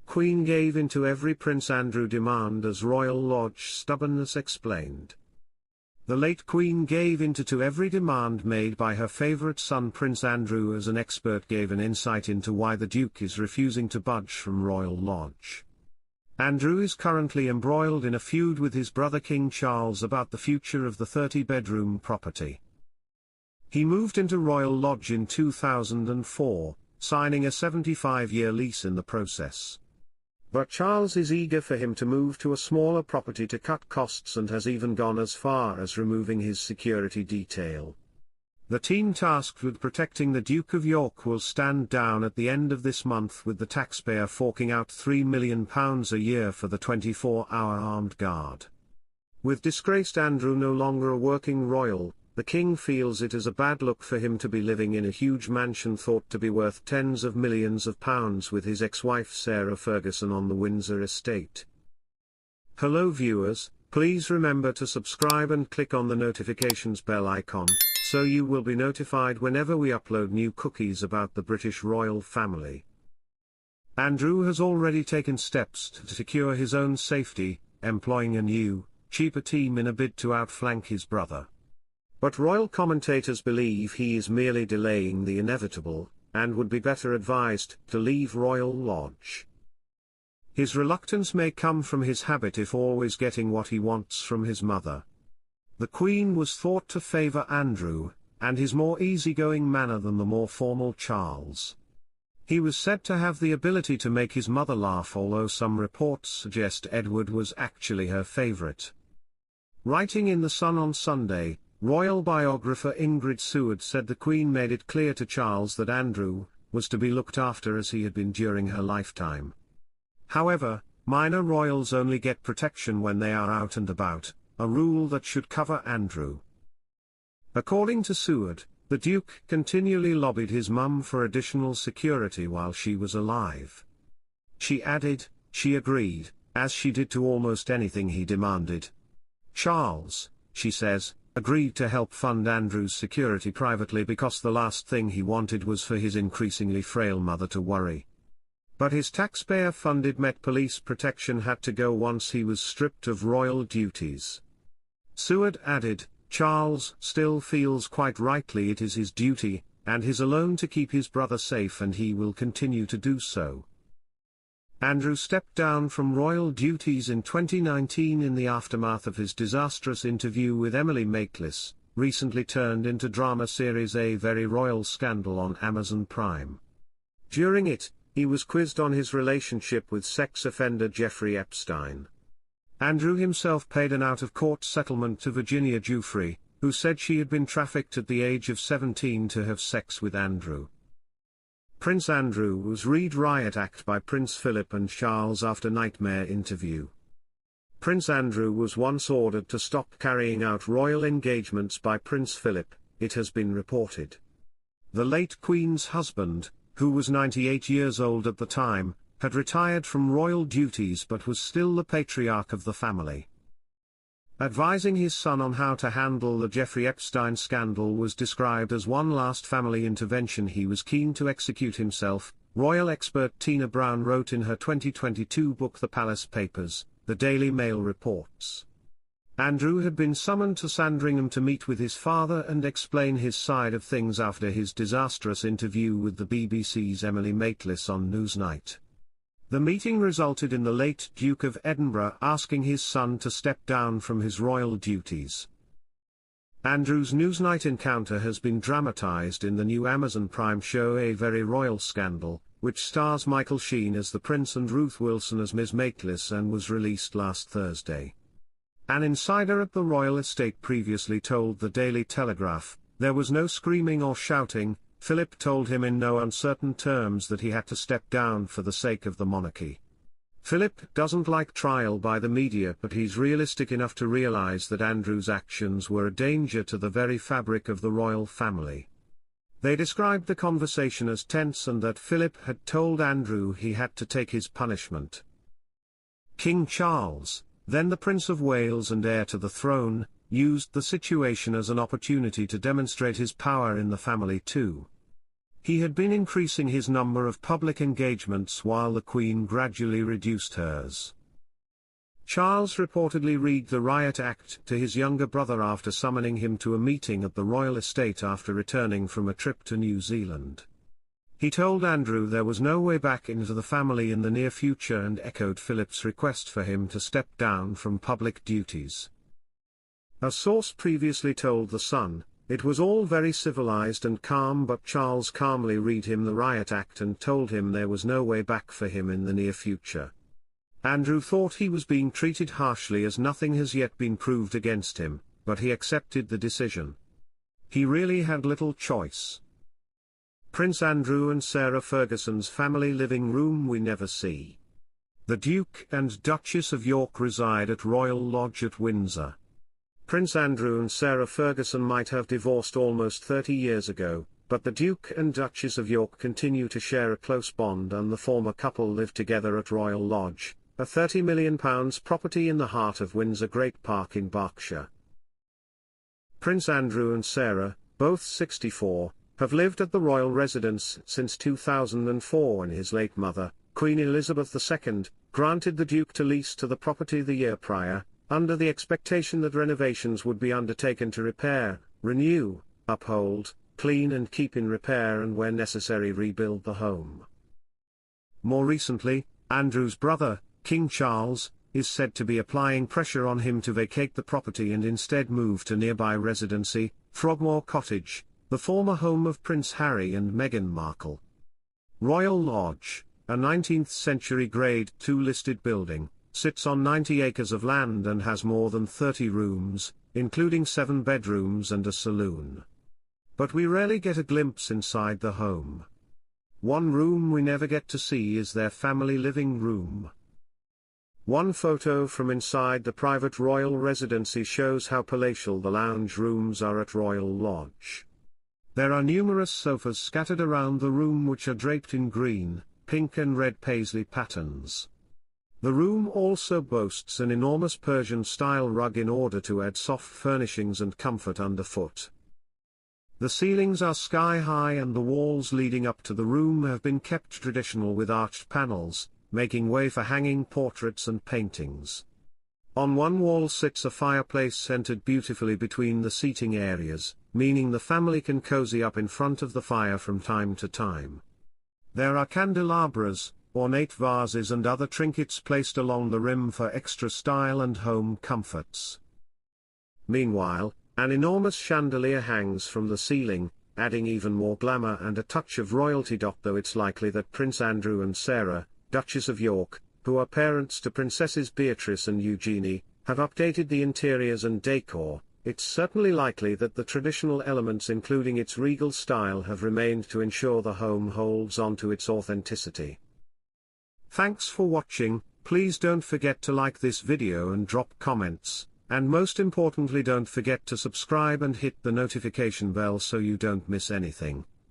Queen gave in to every Prince Andrew demand as Royal Lodge stubbornness explained. The late Queen gave in to every demand made by her favourite son Prince Andrew, as an expert gave an insight into why the Duke is refusing to budge from Royal Lodge. Andrew is currently embroiled in a feud with his brother King Charles about the future of the 30-bedroom property. He moved into Royal Lodge in 2004, signing a 75-year lease in the process. But Charles is eager for him to move to a smaller property to cut costs and has even gone as far as removing his security detail. The team tasked with protecting the Duke of York will stand down at the end of this month, with the taxpayer forking out £3 million a year for the 24-hour armed guard. With disgraced Andrew no longer a working royal, the king feels it is a bad look for him to be living in a huge mansion thought to be worth tens of millions of pounds with his ex-wife Sarah Ferguson on the Windsor estate. Hello viewers, please remember to subscribe and click on the notifications bell icon, so you will be notified whenever we upload new cookies about the British royal family. Andrew has already taken steps to secure his own safety, employing a new, cheaper team in a bid to outflank his brother. But royal commentators believe he is merely delaying the inevitable, and would be better advised to leave Royal Lodge. His reluctance may come from his habit of always getting what he wants from his mother. The Queen was thought to favour Andrew, and his more easygoing manner than the more formal Charles. He was said to have the ability to make his mother laugh, although some reports suggest Edward was actually her favourite. Writing in The Sun on Sunday, royal biographer Ingrid Seward said the Queen made it clear to Charles that Andrew was to be looked after as he had been during her lifetime. However, minor royals only get protection when they are out and about, a rule that should cover Andrew. According to Seward, the Duke continually lobbied his mum for additional security while she was alive. She added, she agreed, as she did to almost anything he demanded. Charles, she says, agreed to help fund Andrew's security privately because the last thing he wanted was for his increasingly frail mother to worry. But his taxpayer-funded Met Police protection had to go once he was stripped of royal duties. Seward added, Charles still feels quite rightly it is his duty, and his alone, to keep his brother safe, and he will continue to do so. Andrew stepped down from royal duties in 2019 in the aftermath of his disastrous interview with Emily Maitlis, recently turned into drama series A Very Royal Scandal on Amazon Prime. During it, he was quizzed on his relationship with sex offender Jeffrey Epstein. Andrew himself paid an out-of-court settlement to Virginia Giuffre, who said she had been trafficked at the age of 17 to have sex with Andrew. Prince Andrew was read riot act by Prince Philip and Charles after nightmare interview. Prince Andrew was once ordered to stop carrying out royal engagements by Prince Philip, it has been reported. The late Queen's husband, who was 98 years old at the time, had retired from royal duties but was still the patriarch of the family. Advising his son on how to handle the Jeffrey Epstein scandal was described as one last family intervention he was keen to execute himself, royal expert Tina Brown wrote in her 2022 book The Palace Papers, the Daily Mail reports. Andrew had been summoned to Sandringham to meet with his father and explain his side of things after his disastrous interview with the BBC's Emily Maitlis on Newsnight. The meeting resulted in the late Duke of Edinburgh asking his son to step down from his royal duties. Andrew's Newsnight encounter has been dramatised in the new Amazon Prime show A Very Royal Scandal, which stars Michael Sheen as the Prince and Ruth Wilson as Ms. Maitlis, and was released last Thursday. An insider at the royal estate previously told the Daily Telegraph, "There was no screaming or shouting. Philip told him in no uncertain terms that he had to step down for the sake of the monarchy. Philip doesn't like trial by the media, but he's realistic enough to realise that Andrew's actions were a danger to the very fabric of the royal family." They described the conversation as tense and that Philip had told Andrew he had to take his punishment. King Charles, then the Prince of Wales and heir to the throne, used the situation as an opportunity to demonstrate his power in the family too. He had been increasing his number of public engagements while the Queen gradually reduced hers. Charles reportedly read the Riot Act to his younger brother after summoning him to a meeting at the royal estate after returning from a trip to New Zealand. He told Andrew there was no way back into the family in the near future and echoed Philip's request for him to step down from public duties. A source previously told The Sun, "It was all very civilized and calm, but Charles calmly read him the Riot Act and told him there was no way back for him in the near future." Andrew thought he was being treated harshly as nothing has yet been proved against him, but he accepted the decision. He really had little choice. Prince Andrew and Sarah Ferguson's family living room we never see. The Duke and Duchess of York reside at Royal Lodge at Windsor. Prince Andrew and Sarah Ferguson might have divorced almost 30 years ago, but the Duke and Duchess of York continue to share a close bond, and the former couple live together at Royal Lodge, a £30 million property in the heart of Windsor Great Park in Berkshire. Prince Andrew and Sarah, both 64, have lived at the royal residence since 2004 when his late mother, Queen Elizabeth II, granted the Duke to lease to the property the year prior, under the expectation that renovations would be undertaken to repair, renew, uphold, clean and keep in repair and where necessary rebuild the home. More recently, Andrew's brother, King Charles, is said to be applying pressure on him to vacate the property and instead move to nearby residency, Frogmore Cottage, the former home of Prince Harry and Meghan Markle. Royal Lodge, a 19th-century Grade II listed building, sits on 90 acres of land and has more than 30 rooms, including 7 bedrooms and a saloon. But we rarely get a glimpse inside the home. One room we never get to see is their family living room. One photo from inside the private royal residency shows how palatial the lounge rooms are at Royal Lodge. There are numerous sofas scattered around the room which are draped in green, pink and red paisley patterns. The room also boasts an enormous Persian-style rug in order to add soft furnishings and comfort underfoot. The ceilings are sky-high and the walls leading up to the room have been kept traditional with arched panels, making way for hanging portraits and paintings. On one wall sits a fireplace centered beautifully between the seating areas, meaning the family can cozy up in front of the fire from time to time. There are candelabras, ornate vases and other trinkets placed along the rim for extra style and home comforts. Meanwhile, an enormous chandelier hangs from the ceiling, adding even more glamour and a touch of royalty. Though it's likely that Prince Andrew and Sarah, Duchess of York, who are parents to Princesses Beatrice and Eugenie, have updated the interiors and decor, it's certainly likely that the traditional elements including its regal style have remained to ensure the home holds on to its authenticity. Thanks for watching. Please don't forget to like this video and drop comments, and most importantly don't forget to subscribe and hit the notification bell so you don't miss anything.